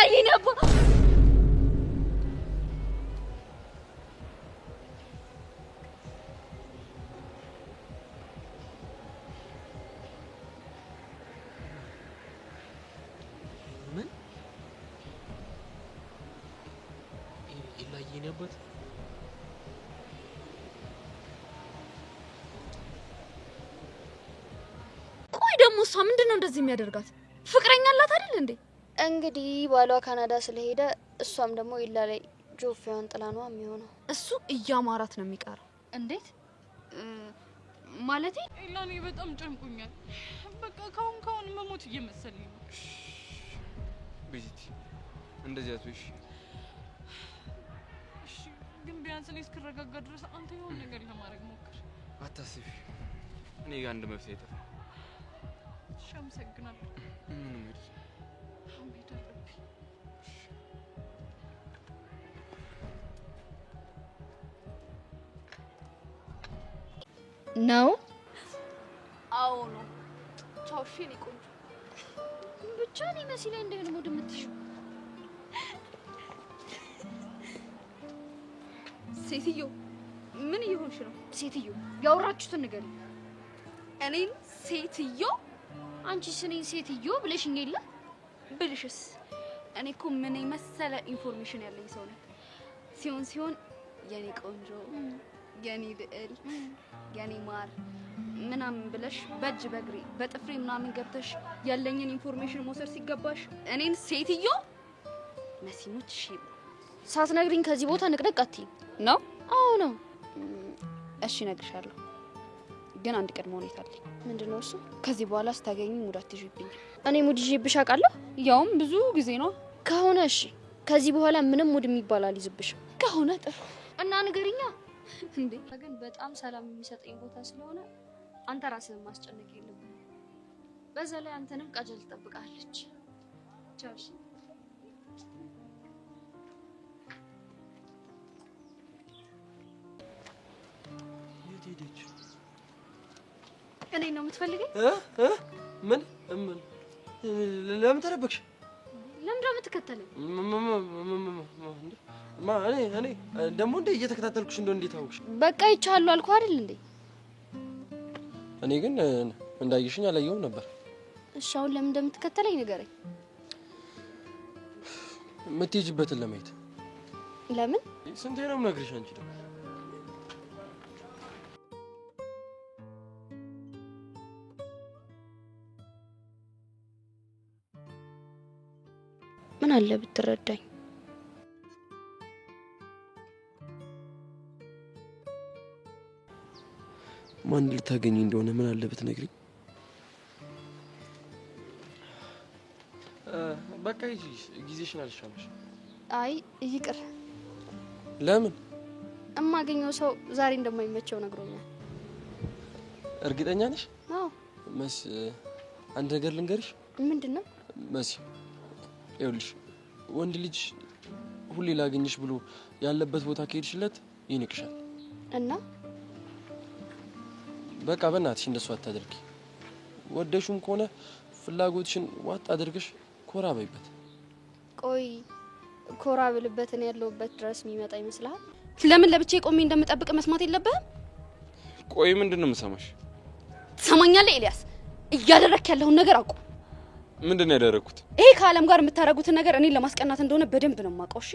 እያየኝ ነበር ምን እያየኝ ነበር ቆይ ደግሞ እሷ ምንድነው እንደዚህ የሚያደርጋት ፍቅረኛ አላት አይደል እንዴ እንግዲህ ባሏ ካናዳ ስለሄደ እሷም ደግሞ ይላል ጆፌዋን ጥላ ነው የሚሆነው እሱ እያማራት ነው የሚቀረው እንዴት ማለቴ ኢላኔ በጣም ጨንቁኛል በቃ ካሁን መሞት እየመሰለኝ ነው ቤቲ እንደዚህ አትወሽ እሺ ግን ቢያንስ እኔ እስክረጋጋ ድረስ አንተ የሆነ ነገር ለማድረግ ሞክር አታስቢ እኔ ጋር አንድ መፍትሄ ይጠፋ እሺ አመሰግናለሁ ምንም እንግዲህ አሜዳ ረቢ ነው አዎ ነው ቻው እሺ እኔ ቆንጆ ብቻ እኔ መሲ ላይ እንደሆነ ሙድ የምትሽው ሴትዮ ምን እየሆንሽ ነው ሴትዮ ያወራችሁትን ነገር እኔን ሴትዮ አንቺስ እኔን ሴትዮ ብለሽኝ የለ ብልሽስ እኔ እኮ ምን መሰለ ኢንፎርሜሽን ያለኝ ሰው ነኝ ሲሆን የኔ ቆንጆ የኔ ልዕል የኔ ማር ምናምን ብለሽ በእጅ በግሪ በጥፍሬ ምናምን ገብተሽ ያለኝን ኢንፎርሜሽን መውሰድ ሲገባሽ እኔን ሴትዮ መሲሙት ሺ ሳትነግሪኝ ከዚህ ቦታ ንቅደቅ አትይ ነው አዎ ነው እሺ እነግርሻለሁ ግን አንድ ቅድመ ሁኔታ አለኝ ምንድነው እሱ ከዚህ በኋላ ስታገኙ ሙድ አትይዥብኝ እኔ ሙድ ይዤብሽ አውቃለሁ ያውም ብዙ ጊዜ ነው ከሆነ እሺ ከዚህ በኋላ ምንም ሙድ የሚባል አልይዝብሽም ከሆነ ጥሩ እና ንገሪኛ እንዴ ግን በጣም ሰላም የሚሰጠኝ ቦታ ስለሆነ አንተ ራስህን ማስጨነቅ የለብህም በዛ ላይ አንተንም ቃጀል ትጠብቃለች ቻው እሺ የት ሄደች እኔ ነው የምትፈልገኝ ምን ለምን ተረበክሽ ለምን የምትከተለኝ እኔ ደግሞ እንደ እየተከታተልኩሽ እንደው እንዴት አወቅሽ በቃ ይቻሉ አልኩ አይደል እንዴ እኔ ግን እንዳይሽኝ አላየሁም ነበር እሺ አሁን ለምን እንደምትከተለኝ ንገረኝ የምትሄጂበትን ለማየት ለምን ስንቴ ነው የምነግርሽ አንቺ ደግሞ ምን አለ ብትረዳኝ ማን ልታገኝ እንደሆነ ምን አለ ብትነግሪኝ በቃ ጊዜሽን አልሻለሽ አይ ይቅር ለምን እማገኘው ሰው ዛሬ እንደማይመቸው ነግሮኛል እርግጠኛ ነሽ አዎ መስ አንድ ነገር ልንገርሽ ምንድነው መሲ ይኸውልሽ ወንድ ልጅ ሁሌ ላገኝሽ ብሎ ያለበት ቦታ ከሄድሽለት ይንቅሻል እና በቃ በእናትሽ እንደሱ አታድርጊ ወደሹም ከሆነ ፍላጎትሽን ዋጥ አድርገሽ ኮራ በይበት ቆይ ኮራ ብልበትን ያለውበት ድረስ የሚመጣ ይመስላል ለምን ለብቻዬ ቆሜ እንደምጠብቅ መስማት የለብህም ቆይ ምንድነው የምሰማሽ ትሰማኛለህ ኤልያስ እያደረክ ያለውን ነገር አቁም ምንድነው ያደረኩት ይሄ ከዓለም ጋር የምታረጉትን ነገር እኔን ለማስቀናት እንደሆነ በደንብ ነው የማውቀው እሺ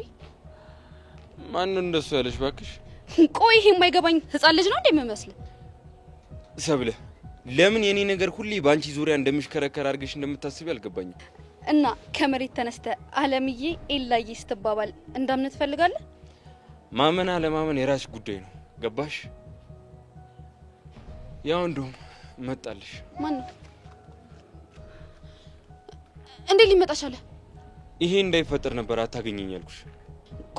ማን ነው እንደሱ ያለሽ ባክሽ ቆይ ይሄ የማይገባኝ ህፃን ልጅ ነው እንደምመስል ሰብለ ለምን የኔ ነገር ሁሌ ባንቺ ዙሪያ እንደምሽከረከር አድርገሽ እንደምታስቢ አልገባኝም እና ከመሬት ተነስተ ዓለምዬ ኤላዬ ስትባባል እንዳምን ትፈልጋለህ ማመን አለማመን የራስሽ ጉዳይ ነው ገባሽ ያው እንደውም መጣልሽ ማን ነው እንዴ ሊመጣ ቻለ ይሄ እንዳይፈጠር ነበር አታገኘኝ ያልኩሽ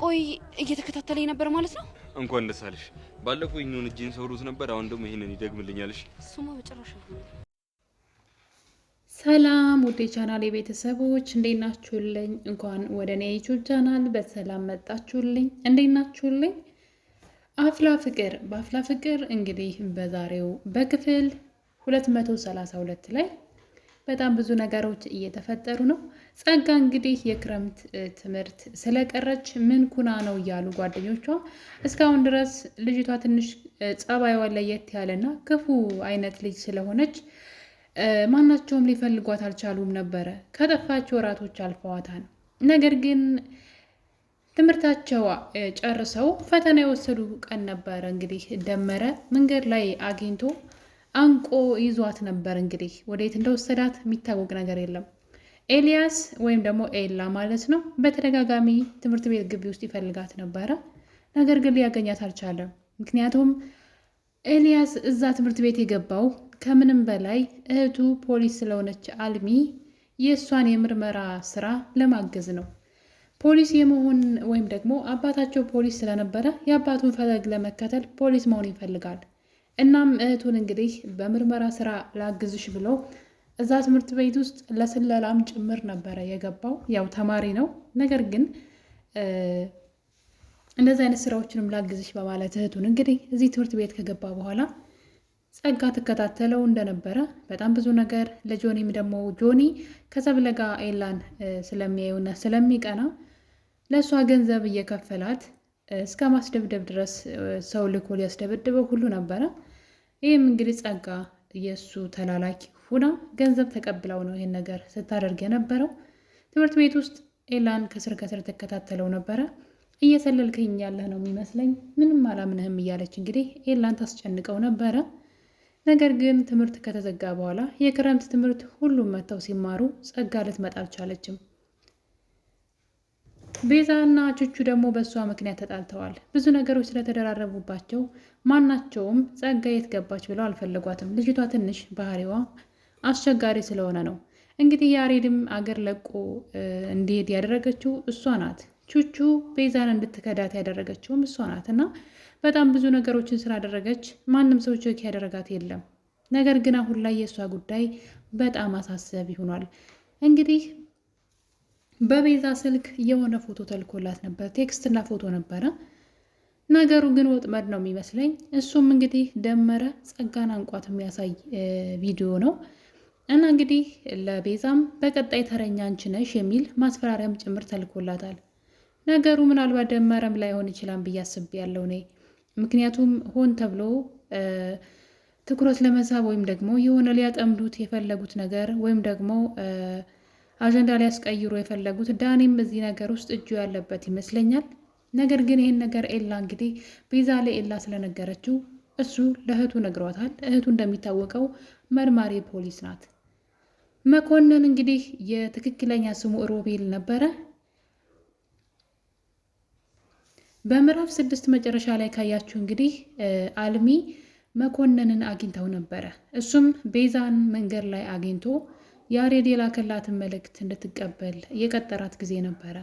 ቆይ እየተከታተለኝ ነበር ማለት ነው እንኳን ደስ አለሽ ባለፈው እኛውን እጄን ሰውሮት ነበር አሁን ደግሞ ይሄንን ይደግምልኛልሽ ሱማ በጭራሽ ሰላም ውዴ ቻናል የቤተሰቦች እንዴት ናችሁልኝ እንኳን ወደ እኔ ዩቲዩብ ቻናል በሰላም መጣችሁልኝ እንዴት ናችሁልኝ በአፍላ ፍቅር እንግዲህ በዛሬው በክፍል 232 ላይ በጣም ብዙ ነገሮች እየተፈጠሩ ነው። ጸጋ እንግዲህ የክረምት ትምህርት ስለቀረች ምን ኩና ነው እያሉ ጓደኞቿ እስካሁን ድረስ ልጅቷ ትንሽ ጸባይዋ ለየት ያለና ክፉ አይነት ልጅ ስለሆነች ማናቸውም ሊፈልጓት አልቻሉም ነበረ። ከጠፋች ወራቶች አልፈዋታል። ነገር ግን ትምህርታቸው ጨርሰው ፈተና የወሰዱ ቀን ነበረ። እንግዲህ ደመረ መንገድ ላይ አግኝቶ አንቆ ይዟት ነበር። እንግዲህ ወዴት እንደወሰዳት የሚታወቅ ነገር የለም። ኤልያስ ወይም ደግሞ ኤላ ማለት ነው በተደጋጋሚ ትምህርት ቤት ግቢ ውስጥ ይፈልጋት ነበረ። ነገር ግን ሊያገኛት አልቻለም። ምክንያቱም ኤልያስ እዛ ትምህርት ቤት የገባው ከምንም በላይ እህቱ ፖሊስ ስለሆነች አልሚ የእሷን የምርመራ ስራ ለማገዝ ነው። ፖሊስ የመሆን ወይም ደግሞ አባታቸው ፖሊስ ስለነበረ የአባቱን ፈለግ ለመከተል ፖሊስ መሆን ይፈልጋል። እናም እህቱን እንግዲህ በምርመራ ስራ ላግዝሽ ብሎ እዛ ትምህርት ቤት ውስጥ ለስለላም ጭምር ነበረ የገባው። ያው ተማሪ ነው፣ ነገር ግን እንደዚህ አይነት ስራዎችንም ላግዝሽ በማለት እህቱን እንግዲህ እዚህ ትምህርት ቤት ከገባ በኋላ ጸጋ ትከታተለው እንደነበረ በጣም ብዙ ነገር ለጆኒም ደግሞ ጆኒ ከሰብለ ጋር ኤላን ስለሚያዩና ስለሚቀና ለእሷ ገንዘብ እየከፈላት እስከ ማስደብደብ ድረስ ሰው ልኮ ሊያስደበድበው ሁሉ ነበረ። ይህም እንግዲህ ጸጋ የእሱ ተላላኪ ሁና ገንዘብ ተቀብለው ነው ይህን ነገር ስታደርግ የነበረው። ትምህርት ቤት ውስጥ ኤላን ከስር ከስር ትከታተለው ነበረ። እየሰለልከኝ ያለህ ነው የሚመስለኝ፣ ምንም አላምንህም እያለች እንግዲህ ኤላን ታስጨንቀው ነበረ። ነገር ግን ትምህርት ከተዘጋ በኋላ የክረምት ትምህርት ሁሉም መጥተው ሲማሩ ጸጋ ልትመጣ አልቻለችም። ቤዛና ቹቹ ደግሞ በእሷ ምክንያት ተጣልተዋል። ብዙ ነገሮች ስለተደራረቡባቸው ማናቸውም ጸጋ የት ገባች ብለው አልፈለጓትም። ልጅቷ ትንሽ ባህሪዋ አስቸጋሪ ስለሆነ ነው። እንግዲህ ያሬድም አገር ለቆ እንዲሄድ ያደረገችው እሷ ናት። ቹቹ ቤዛን እንድትከዳት ያደረገችውም እሷ ናት እና በጣም ብዙ ነገሮችን ስላደረገች ማንም ሰው ቼክ ያደረጋት የለም። ነገር ግን አሁን ላይ የእሷ ጉዳይ በጣም አሳሳቢ ሆኗል። እንግዲህ በቤዛ ስልክ የሆነ ፎቶ ተልኮላት ነበር፣ ቴክስትና ፎቶ ነበረ። ነገሩ ግን ወጥመድ ነው የሚመስለኝ። እሱም እንግዲህ ደመረ ጸጋን አንቋት የሚያሳይ ቪዲዮ ነው እና እንግዲህ ለቤዛም በቀጣይ ተረኛ አንቺ ነሽ የሚል ማስፈራሪያም ጭምር ተልኮላታል። ነገሩ ምናልባት ደመረም ላይሆን ይችላል ብዬ አስቤያለሁ እኔ። ምክንያቱም ሆን ተብሎ ትኩረት ለመሳብ ወይም ደግሞ የሆነ ሊያጠምዱት የፈለጉት ነገር ወይም ደግሞ አጀንዳ ሊያስቀይሩ የፈለጉት ዳኒም እዚህ ነገር ውስጥ እጁ ያለበት ይመስለኛል። ነገር ግን ይህን ነገር ኤላ እንግዲህ ቤዛ ለኤላ ስለነገረችው እሱ ለእህቱ ነግሯታል። እህቱ እንደሚታወቀው መርማሪ ፖሊስ ናት። መኮንን እንግዲህ የትክክለኛ ስሙ ሮቤል ነበረ። በምዕራፍ 6 መጨረሻ ላይ ካያችሁ እንግዲህ አልሚ መኮንንን አግኝተው ነበረ። እሱም ቤዛን መንገድ ላይ አግኝቶ ያሬድ የላከላትን መልእክት እንድትቀበል የቀጠራት ጊዜ ነበረ።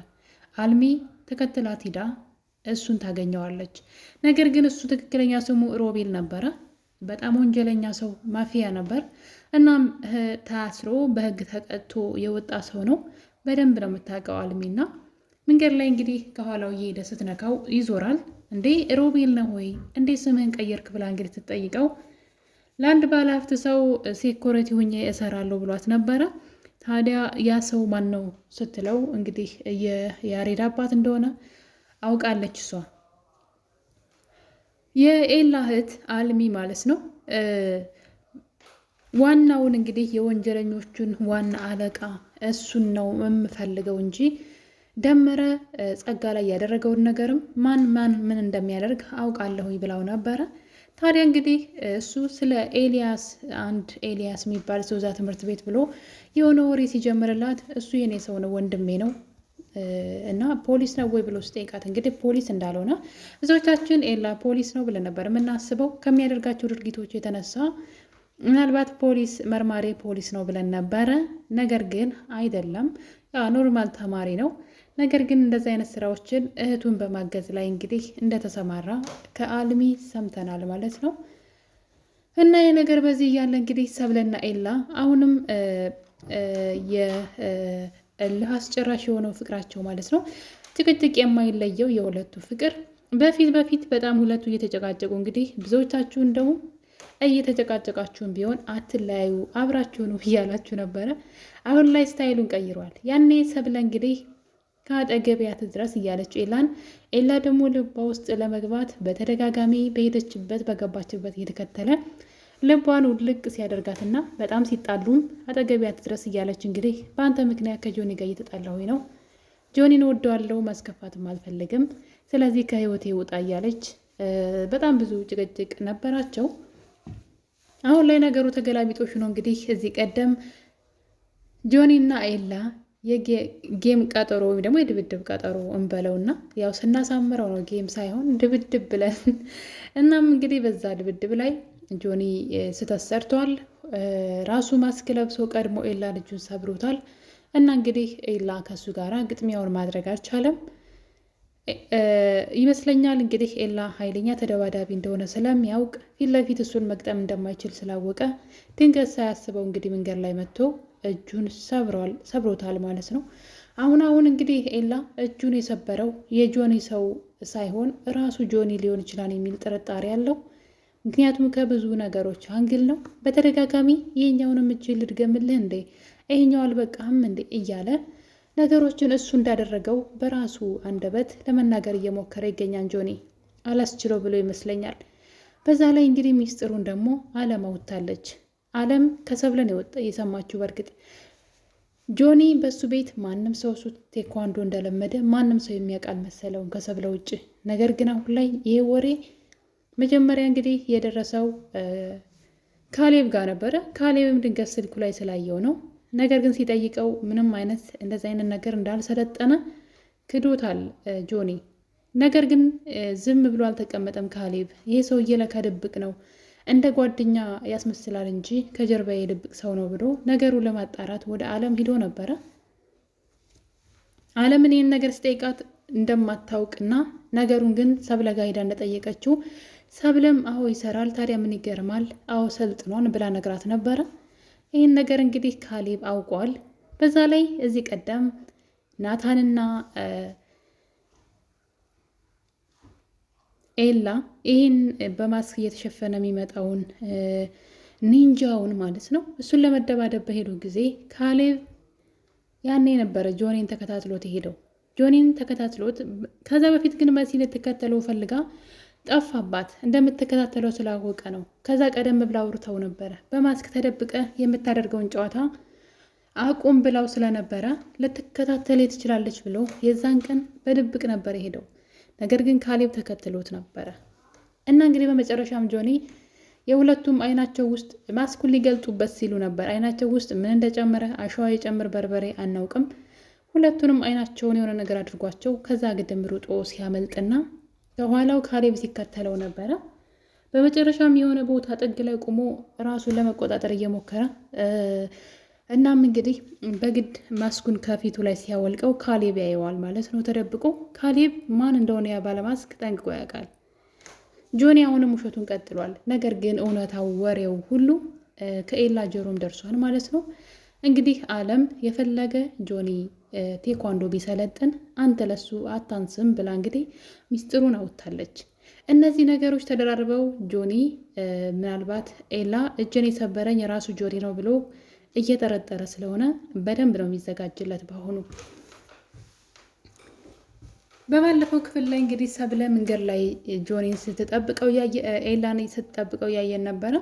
አልሚ ተከትላት ሂዳ እሱን ታገኘዋለች። ነገር ግን እሱ ትክክለኛ ስሙ ሮቤል ነበረ። በጣም ወንጀለኛ ሰው፣ ማፊያ ነበር። እናም ታስሮ በህግ ተቀጥቶ የወጣ ሰው ነው። በደንብ ነው የምታውቀው አልሚና መንገድ ላይ እንግዲህ ከኋላው እየሄደ ስትነካው ይዞራል። እንዴ ሮቤል ነው ወይ እንዴ ስምህን ቀየርክ ብላ እንግዲህ ትጠይቀው ለአንድ ባለሀብት ሰው ሴኩሪቲ ሁኜ እሰራለሁ ብሏት ነበረ። ታዲያ ያ ሰው ማን ነው ስትለው እንግዲህ የያሬድ አባት እንደሆነ አውቃለች። እሷ የኤላ እህት አልሚ ማለት ነው። ዋናውን እንግዲህ የወንጀለኞቹን ዋና አለቃ እሱን ነው የምፈልገው እንጂ ደመረ ጸጋ ላይ ያደረገውን ነገርም ማን ምን እንደሚያደርግ አውቃለሁ ብላው ነበረ። ታዲያ እንግዲህ እሱ ስለ ኤልያስ አንድ ኤልያስ የሚባል ሰው እዛ ትምህርት ቤት ብሎ የሆነ ወሬ ሲጀምርላት እሱ የኔ ሰው ነው ወንድሜ ነው እና ፖሊስ ነው ወይ ብሎ ስጠይቃት እንግዲህ ፖሊስ እንዳልሆነ ብዙዎቻችን ኤላ ፖሊስ ነው ብለን ነበር የምናስበው ከሚያደርጋቸው ድርጊቶች የተነሳ ምናልባት ፖሊስ መርማሪ ፖሊስ ነው ብለን ነበረ። ነገር ግን አይደለም፣ ኖርማል ተማሪ ነው። ነገር ግን እንደዚህ አይነት ስራዎችን እህቱን በማገዝ ላይ እንግዲህ እንደተሰማራ ከአልሚ ሰምተናል ማለት ነው። እና የነገር በዚህ እያለ እንግዲህ ሰብለና ኤላ አሁንም የእልህ አስጨራሽ የሆነው ፍቅራቸው ማለት ነው። ጭቅጭቅ የማይለየው የሁለቱ ፍቅር በፊት በጣም ሁለቱ እየተጨቃጨቁ እንግዲህ ብዙዎቻችሁ እንደውም እየተጨቃጨቃችሁን ቢሆን አትለያዩ፣ አብራችሁ ነው እያላችሁ ነበረ። አሁን ላይ ስታይሉን ቀይሯል። ያኔ ሰብለ እንግዲህ ከአጠገቢያት ድረስ እያለች ኤላ ደግሞ ልቧ ውስጥ ለመግባት በተደጋጋሚ በሄደችበት በገባችበት እየተከተለ ልቧን ውልቅ ሲያደርጋትና በጣም ሲጣሉም አጠገቢያት ድረስ እያለች እንግዲህ በአንተ ምክንያት ከጆኒ ጋር እየተጣላሁኝ ነው፣ ጆኒን ወደዋለሁ፣ ማስከፋትም አልፈልግም፣ ስለዚህ ከህይወቴ ውጣ እያለች በጣም ብዙ ጭቅጭቅ ነበራቸው። አሁን ላይ ነገሩ ተገላቢጦሽ ነው። እንግዲህ እዚህ ቀደም ጆኒና ኤላ የጌም ቀጠሮ ወይም ደግሞ የድብድብ ቀጠሮ እንበለውና ያው ስናሳምረው ነው ጌም ሳይሆን ድብድብ ብለን እናም እንግዲህ በዛ ድብድብ ላይ ጆኒ ስህተት ሰርቷል። ራሱ ማስክ ለብሶ ቀድሞ ኤላ ልጁን ሰብሮታል እና እንግዲህ ኤላ ከሱ ጋራ ግጥሚያውን ማድረግ አልቻለም ይመስለኛል። እንግዲህ ኤላ ኃይለኛ ተደባዳቢ እንደሆነ ስለሚያውቅ ፊት ለፊት እሱን መግጠም እንደማይችል ስላወቀ ድንገት ሳያስበው እንግዲህ መንገድ ላይ መጥቶ እጁን ሰብሮታል ማለት ነው። አሁን እንግዲህ ኤላ እጁን የሰበረው የጆኒ ሰው ሳይሆን ራሱ ጆኒ ሊሆን ይችላል የሚል ጥርጣሬ አለው። ምክንያቱም ከብዙ ነገሮች አንግል ነው። በተደጋጋሚ ይሄኛውንም እጅ ልድገምልህ እንዴ ይሄኛው አልበቃህም እንዴ እያለ ነገሮችን እሱ እንዳደረገው በራሱ አንደበት ለመናገር እየሞከረ ይገኛል። ጆኒ አላስችለው ብሎ ይመስለኛል። በዛ ላይ እንግዲህ ሚስጥሩን ደግሞ አለም አውጥታለች። አለም ከሰብለን የሰማችው በእርግጥ ጆኒ በሱ ቤት ማንም ሰው እሱ ቴኳንዶ እንደለመደ ማንም ሰው የሚያውቃል መሰለውን ከሰብለ ውጭ። ነገር ግን አሁን ላይ ይሄ ወሬ መጀመሪያ እንግዲህ የደረሰው ካሌብ ጋር ነበረ። ካሌብም ድንገት ስልኩ ላይ ስላየው ነው። ነገር ግን ሲጠይቀው ምንም አይነት እንደዚህ አይነት ነገር እንዳልሰለጠነ ክዶታል ጆኒ። ነገር ግን ዝም ብሎ አልተቀመጠም ካሌብ። ይሄ ሰውዬ ለካ ድብቅ ነው፣ እንደ ጓደኛ ያስመስላል እንጂ ከጀርባ የድብቅ ሰው ነው ብሎ ነገሩን ለማጣራት ወደ አለም ሂዶ ነበረ። አለምን ይህን ነገር ስጠይቃት እንደማታውቅና ነገሩን ግን ሰብለ ጋር ሄዳ እንደጠየቀችው ሰብለም አዎ ይሰራል፣ ታዲያ ምን ይገርማል፣ አዎ ሰልጥኗን ብላ ነግራት ነበረ። ይህን ነገር እንግዲህ ካሌብ አውቋል። በዛ ላይ እዚህ ቀደም ናታንና ኤላ ይህን በማስክ እየተሸፈነ የሚመጣውን ኒንጃውን ማለት ነው እሱን ለመደባደብ በሄዱ ጊዜ ካሌብ ያኔ ነበረ ጆኒን ተከታትሎት የሄደው። ጆኒን ተከታትሎት ከዛ በፊት ግን መሲ ልትከተለው ፈልጋ ጠፋባት። እንደምትከታተለው ስላወቀ ነው። ከዛ ቀደም ብላ አውርተው ነበረ። በማስክ ተደብቀ የምታደርገውን ጨዋታ አቁም ብላው ስለነበረ ልትከታተል ትችላለች ብሎ የዛን ቀን በድብቅ ነበር የሄደው። ነገር ግን ካሌብ ተከትሎት ነበረ እና እንግዲህ በመጨረሻም ጆኒ የሁለቱም አይናቸው ውስጥ ማስኩን ሊገልጡበት ሲሉ ነበር። አይናቸው ውስጥ ምን እንደጨመረ አሸዋ የጨምር በርበሬ አናውቅም። ሁለቱንም አይናቸውን የሆነ ነገር አድርጓቸው ከዛ ግድም ሩጦ ሲያመልጥና ከኋላው ካሌብ ሲከተለው ነበረ። በመጨረሻም የሆነ ቦታ ጥግ ላይ ቆሞ ራሱን ለመቆጣጠር እየሞከረ እናም እንግዲህ በግድ ማስኩን ከፊቱ ላይ ሲያወልቀው ካሌብ ያየዋል ማለት ነው ተደብቆ። ካሌብ ማን እንደሆነ ያ ባለማስክ ጠንቅቆ ያውቃል። ጆኒ አሁንም ውሸቱን ቀጥሏል። ነገር ግን እውነታው ወሬው ሁሉ ከኤላ ጆሮም ደርሷል ማለት ነው። እንግዲህ አለም የፈለገ ጆኒ ቴኳንዶ ቢሰለጥን አንተ ለሱ አታንስም ብላ እንግዲህ ሚስጥሩን አውጥታለች። እነዚህ ነገሮች ተደራርበው ጆኒ ምናልባት ኤላ እጅን የሰበረኝ የራሱ ጆኒ ነው ብሎ እየጠረጠረ ስለሆነ በደንብ ነው የሚዘጋጅለት። በአሁኑ በባለፈው ክፍል ላይ እንግዲህ ሰብለ መንገድ ላይ ጆኒን ስትጠብቀው ኤላን ስትጠብቀው ያየን ነበረ።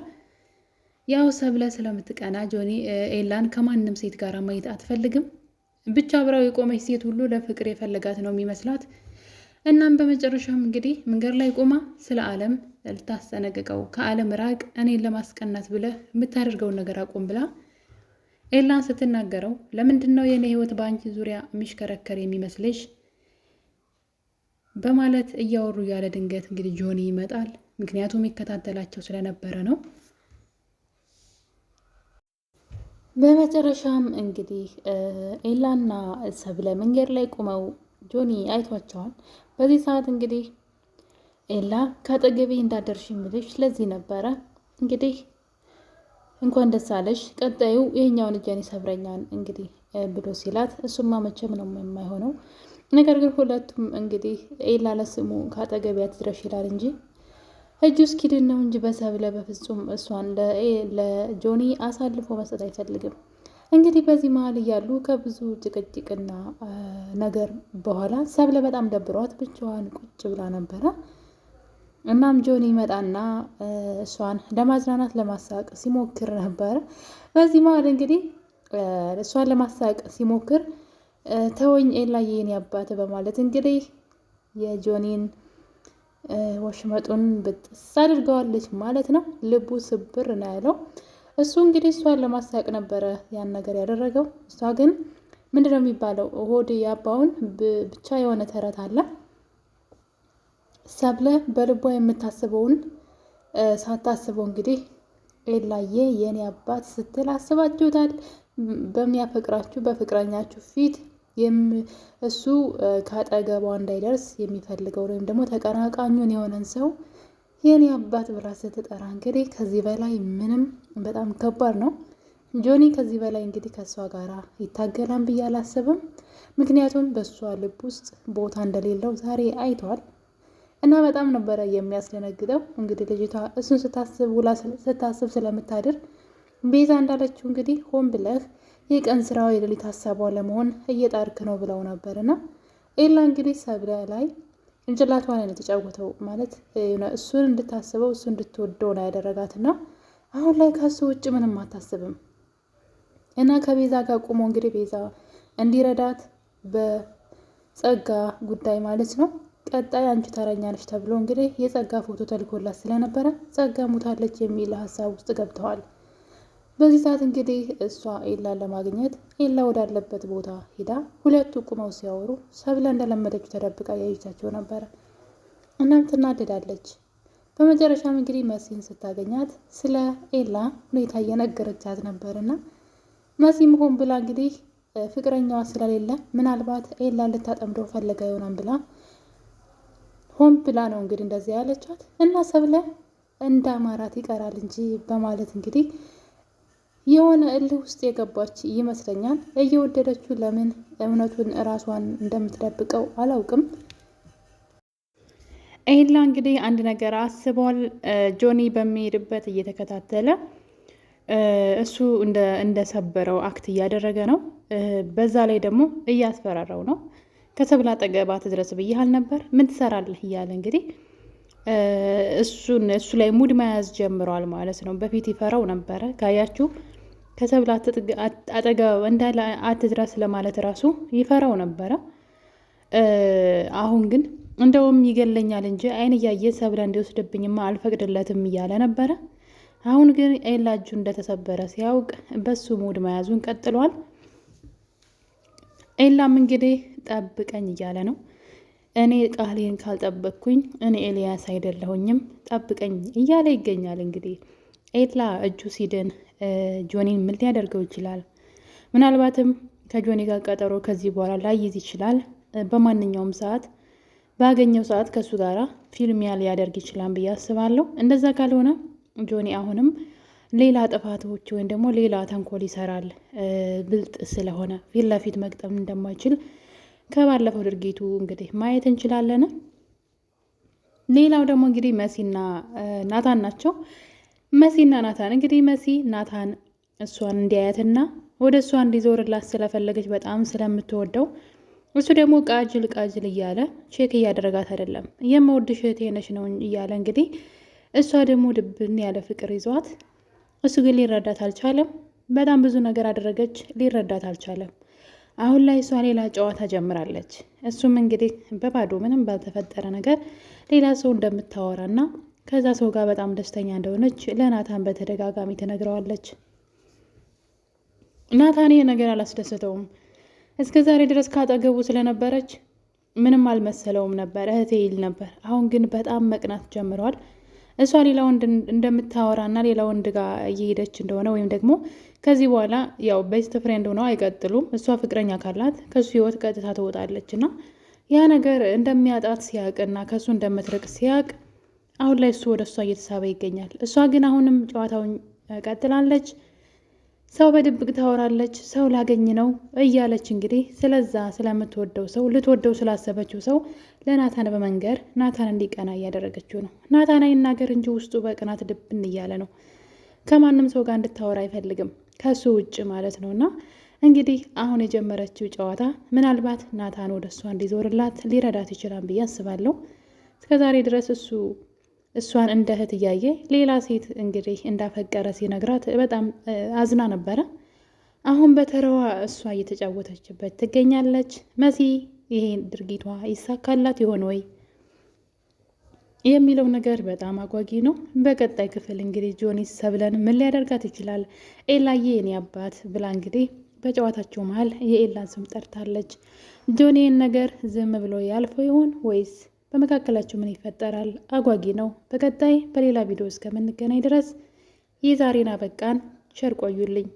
ያው ሰብለ ስለምትቀና ጆኒ ኤላን ከማንም ሴት ጋር ማየት አትፈልግም። ብቻ አብራው የቆመች ሴት ሁሉ ለፍቅር የፈለጋት ነው የሚመስላት። እናም በመጨረሻም እንግዲህ መንገድ ላይ ቆማ ስለ አለም ልታስጠነቅቀው ከአለም ራቅ፣ እኔን ለማስቀናት ብለህ የምታደርገውን ነገር አቁም ብላ ኤላን ስትናገረው ለምንድን ነው የኔ ህይወት በአንቺ ዙሪያ የሚሽከረከር የሚመስልሽ በማለት እያወሩ ያለ ድንገት እንግዲህ ጆኒ ይመጣል። ምክንያቱም ይከታተላቸው ስለነበረ ነው። በመጨረሻም እንግዲህ ኤላና ሰብለ መንገድ ላይ ቆመው ጆኒ አይቷቸዋል። በዚህ ሰዓት እንግዲህ ኤላ ከአጠገቤ እንዳደርሽ የምልሽ ለዚህ ነበረ እንግዲህ እንኳን ደስ አለሽ፣ ቀጣዩ ይሄኛውን እጄን ይሰብረኛል እንግዲህ ብሎ ሲላት እሱማ መቼም ነው የማይሆነው። ነገር ግን ሁለቱም እንግዲህ ኤላ ለስሙ ከአጠገቢያ ትድረሽ ይላል እንጂ እጁ እስኪድን ነው እንጂ በሰብለ በፍጹም እሷን ለጆኒ አሳልፎ መስጠት አይፈልግም። እንግዲህ በዚህ መሀል እያሉ ከብዙ ጭቅጭቅና ነገር በኋላ ሰብለ በጣም ደብሯት ብቻዋን ቁጭ ብላ ነበረ። እናም ጆኒ ይመጣና እሷን ለማዝናናት ለማሳቅ ሲሞክር ነበረ። በዚህ መሀል እንግዲህ እሷን ለማሳቅ ሲሞክር ተወኝ ኤላዬ የኔ አባት በማለት እንግዲህ የጆኒን ወሽመጡን ብጥስ አድርገዋለች ማለት ነው። ልቡ ስብር ነው ያለው። እሱ እንግዲህ እሷን ለማሳቅ ነበረ ያን ነገር ያደረገው። እሷ ግን ምንድነው የሚባለው ሆድ ያባውን ብቻ የሆነ ተረት አለ። ሰብለ በልቧ የምታስበውን ሳታስበው እንግዲህ ኤላዬ የኔ አባት ስትል አስባችሁታል። በሚያፈቅራችሁ በፍቅረኛችሁ ፊት እሱ ከአጠገቧ እንዳይደርስ የሚፈልገው ወይም ደግሞ ተቀናቃኙን የሆነን ሰው የኔ አባት ብላ ስትጠራ እንግዲህ ከዚህ በላይ ምንም በጣም ከባድ ነው። ጆኒ ከዚህ በላይ እንግዲህ ከእሷ ጋር ይታገላል ብዬ አላስብም። ምክንያቱም በእሷ ልብ ውስጥ ቦታ እንደሌለው ዛሬ አይቷል እና በጣም ነበረ የሚያስደነግጠው። እንግዲህ ልጅቷ እሱን ስታስብ ስለምታድር ቤዛ እንዳለችው እንግዲህ ሆን ብለህ የቀን ስራው የሌሊት ሀሳቧ ለመሆን እየጣርክ ነው ብለው ነበርና ኤላ እንግዲህ ሰብለ ላይ እንጭላቷ ላይ ነው የተጫወተው። ማለት እሱን እንድታስበው እሱ እንድትወደው ነው ያደረጋትና አሁን ላይ ከሱ ውጭ ምንም አታስብም እና ከቤዛ ጋር ቁሞ እንግዲህ ቤዛ እንዲረዳት በጸጋ ጉዳይ ማለት ነው ቀጣይ አንቺ ተረኛ ነሽ ተብሎ እንግዲህ የጸጋ ፎቶ ተልኮላት ስለነበረ ጸጋ ሙታለች የሚል ሀሳብ ውስጥ ገብተዋል። በዚህ ሰዓት እንግዲህ እሷ ኤላን ለማግኘት ኤላ ወዳለበት ቦታ ሄዳ ሁለቱ ቁመው ሲያወሩ ሰብለ እንደለመደችው ተደብቃ ያየቻቸው ነበረ። እናም ትናደዳለች። በመጨረሻም እንግዲህ መሲን ስታገኛት ስለ ኤላ ሁኔታ እየነገረቻት ነበርና መሲ መሆን ብላ እንግዲህ ፍቅረኛዋ ስለሌለ ምናልባት ኤላን ልታጠምደው ፈለጋ ይሆናል ብላ ሆን ብላ ነው እንግዲህ እንደዚህ ያለቻት እና ሰብለ እንደ አማራት ይቀራል እንጂ በማለት እንግዲህ የሆነ እልህ ውስጥ የገባች ይመስለኛል። እየወደደችው ለምን እውነቱን እራሷን እንደምትደብቀው አላውቅም። ኤላ እንግዲህ አንድ ነገር አስቧል። ጆኒ በሚሄድበት እየተከታተለ እሱ እንደሰበረው አክት እያደረገ ነው። በዛ ላይ ደግሞ እያስፈራራው ነው። ከሰብለ አጠገብ አትድረስ ብዬሃል ነበር ምን ትሰራለህ እያለ እንግዲህ እሱ ላይ ሙድ መያዝ ጀምረዋል ማለት ነው። በፊት ይፈራው ነበረ ካያችሁ ከሰብለ አጠገብ እንዳለ አትድረስ ለማለት ራሱ ይፈራው ነበረ። አሁን ግን እንደውም ይገለኛል እንጂ አይን እያየ ሰብለ እንዲወስድብኝማ አልፈቅድለትም እያለ ነበረ። አሁን ግን ኤላ እጁ እንደተሰበረ ሲያውቅ በሱ ሙድ መያዙን ቀጥሏል። ኤላም እንግዲህ ጠብቀኝ እያለ ነው። እኔ ቃሌን ካልጠበቅኩኝ እኔ ኤልያስ አይደለሁኝም ጠብቀኝ እያለ ይገኛል። እንግዲህ ኤላ እጁ ሲድን ጆኒን ምን ሊያደርገው ይችላል? ምናልባትም ከጆኒ ጋር ቀጠሮ ከዚህ በኋላ ላይይዝ ይችላል። በማንኛውም ሰዓት ባገኘው ሰዓት ከእሱ ጋር ፊልሚያ ሊያደርግ ይችላል ብዬ አስባለሁ። እንደዛ ካልሆነ ጆኒ አሁንም ሌላ ጥፋቶች ወይም ደግሞ ሌላ ተንኮል ይሰራል። ብልጥ ስለሆነ ፊት ለፊት መግጠም እንደማይችል ከባለፈው ድርጊቱ እንግዲህ ማየት እንችላለን። ሌላው ደግሞ እንግዲህ መሲና ናታን ናቸው። መሲና ናታን እንግዲህ መሲ ናታን እሷን እንዲያያትና ወደ እሷ እንዲዞርላት ስለፈለገች በጣም ስለምትወደው እሱ ደግሞ ቃጅል እያለ ቼክ እያደረጋት አይደለም። የምወድሽ እህቴ ነሽ ነው እያለ እንግዲህ እሷ ደግሞ ድብን ያለ ፍቅር ይዟት እሱ ግን ሊረዳት አልቻለም። በጣም ብዙ ነገር አደረገች፣ ሊረዳት አልቻለም። አሁን ላይ እሷ ሌላ ጨዋታ ጀምራለች። እሱም እንግዲህ በባዶ ምንም ባልተፈጠረ ነገር ሌላ ሰው እንደምታወራና ከዛ ሰው ጋር በጣም ደስተኛ እንደሆነች ለናታን በተደጋጋሚ ትነግረዋለች። ናታን ይሄ ነገር አላስደሰተውም። እስከ ዛሬ ድረስ ካጠገቡ ስለነበረች ምንም አልመሰለውም ነበር፣ እህቴ ይል ነበር። አሁን ግን በጣም መቅናት ጀምረዋል። እሷ ሌላ ወንድ እንደምታወራና ሌላ ወንድ ጋር እየሄደች እንደሆነ ወይም ደግሞ ከዚህ በኋላ ያው ቤስት ፍሬንድ ሆነው አይቀጥሉም። እሷ ፍቅረኛ ካላት ከሱ ህይወት ቀጥታ ትወጣለች እና ያ ነገር እንደሚያጣት ሲያቅና ከሱ እንደምትርቅ ሲያቅ አሁን ላይ እሱ ወደ እሷ እየተሳበ ይገኛል። እሷ ግን አሁንም ጨዋታውን ቀጥላለች። ሰው በድብቅ ታወራለች፣ ሰው ላገኝ ነው እያለች እንግዲህ ስለዛ ስለምትወደው ሰው ልትወደው ስላሰበችው ሰው ለናታን በመንገር ናታን እንዲቀና እያደረገችው ነው። ናታን አይናገር እንጂ ውስጡ በቅናት ድብን እያለ ነው። ከማንም ሰው ጋር እንድታወራ አይፈልግም ከሱ ውጭ ማለት ነው። እና እንግዲህ አሁን የጀመረችው ጨዋታ ምናልባት ናታን ወደ እሷ እንዲዞርላት ሊረዳት ይችላል ብዬ አስባለሁ። እስከዛሬ ድረስ እሷን እንደ እህት እያየ ሌላ ሴት እንግዲህ እንዳፈቀረ ሲነግራት በጣም አዝና ነበረ። አሁን በተረዋ እሷ እየተጫወተችበት ትገኛለች። መሲ ይሄን ድርጊቷ ይሳካላት ይሆን ወይ የሚለው ነገር በጣም አጓጊ ነው። በቀጣይ ክፍል እንግዲህ ጆኒ ሰብለን ምን ሊያደርጋት ይችላል? ኤላዬ የኔ አባት ብላ እንግዲህ በጨዋታቸው መሀል የኤላን ስም ጠርታለች። ጆኒን ነገር ዝም ብሎ ያልፈው ይሆን ወይስ በመካከላቸው ምን ይፈጠራል? አጓጊ ነው። በቀጣይ በሌላ ቪዲዮ እስከምንገናኝ ድረስ የዛሬን አበቃን። ቸር ቆዩልኝ።